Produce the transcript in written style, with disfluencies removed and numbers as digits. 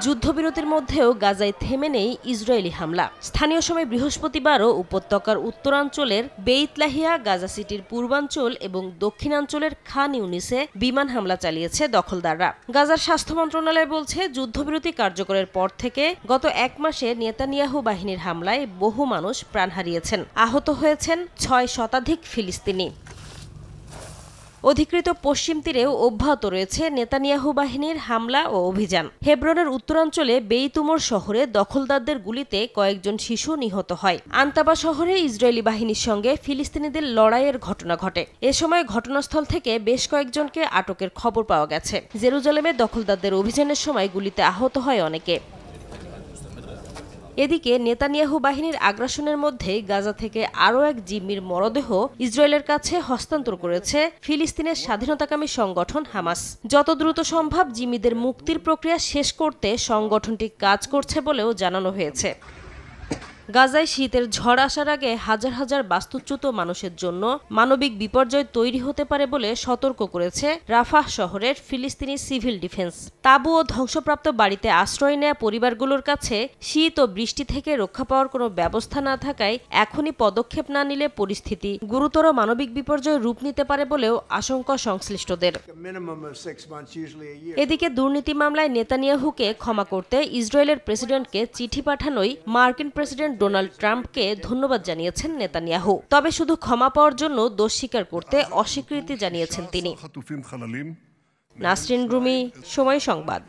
যুদ্ধবিরতির মধ্যেও গাজায় থেমে নেই ইসরায়েলি হামলা। স্থানীয় সময় বৃহস্পতিবারও উপত্যকার উত্তরাঞ্চলের বেইত লাহিয়া, গাজা সিটির পূর্বাঞ্চল এবং দক্ষিণাঞ্চলের খান ইউনিসে বিমান হামলা চালিয়েছে দখলদাররা। গাজার স্বাস্থ্য মন্ত্রণালয় বলছে, যুদ্ধবিরতি কার্যকরের পর থেকে গত এক মাসে নেতানিয়াহু বাহিনীর হামলায় বহু মানুষ প্রাণ হারিয়েছেন, আহত হয়েছেন ৬ শতাধিক ফিলিস্তিনি। অধিকৃত পশ্চিম তীরেও অব্যাহত রয়েছে নেতানিয়াহু বাহিনীর হামলা ও অভিযান। হেব্রনের উত্তরাঞ্চলে বেইতুমর শহরে দখলদারদের গুলিতে কয়েকজন শিশু নিহত হয়। আন্তাবা শহরে ইসরায়েলি বাহিনীর সঙ্গে ফিলিস্তিনিদের লড়াইয়ের ঘটনা ঘটে। এ সময় ঘটনাস্থল থেকে বেশ কয়েকজনকে আটকের খবর পাওয়া গেছে। জেরুজালেমে দখলদারদের অভিযানের সময় গুলিতে আহত হয় অনেকে। এদিকে নেতানিয়াহু বাহিনীর আগ্রাসনের মধ্যে গাজা থেকে আরও এক জিম্মির মরদেহ ইসরায়েলের কাছে হস্তান্তর করেছে ফিলিস্তিনের স্বাধীনতাকামী সংগঠন হামাস। যত দ্রুত সম্ভব জিম্মিদের মুক্তির প্রক্রিয়া শেষ করতে সংগঠনটি কাজ করছে বলেও জানানো হয়েছে। গাজায় শীতের ঝড় আসার আগে হাজার হাজার বাস্তুচ্যুত মানুষের জন্য মানবিক বিপর্যয় তৈরি হতে পারে বলে সতর্ক করেছে রাফাহ শহরের ফিলিস্তিনি সিভিল ডিফেন্স। তাঁবু ও ধ্বংসপ্রাপ্ত বাড়িতে আশ্রয় নেয়া পরিবারগুলোর কাছে শীত ও বৃষ্টি থেকে রক্ষা পাওয়ার কোনো ব্যবস্থা না থাকায় এখনই পদক্ষেপ না নিলে পরিস্থিতি গুরুতর মানবিক বিপর্যয় রূপ নিতে পারে বলেও আশঙ্কা সংশ্লিষ্টদের। এদিকে দুর্নীতি মামলায় নেতানিয়াহুকে ক্ষমা করতে ইসরায়েলের প্রেসিডেন্টকে চিঠি পাঠানোয় মার্কিন প্রেসিডেন্ট ডোনাল্ড ট্রাম্পকে ধন্যবাদ জানিয়েছেন নেতানিয়াহু। তবে শুধু ক্ষমা পাওয়ার জন্য দোষ স্বীকার করতে অস্বীকৃতি জানিয়েছেন তিনি। নাসরিন রুমি, সময় সংবাদ।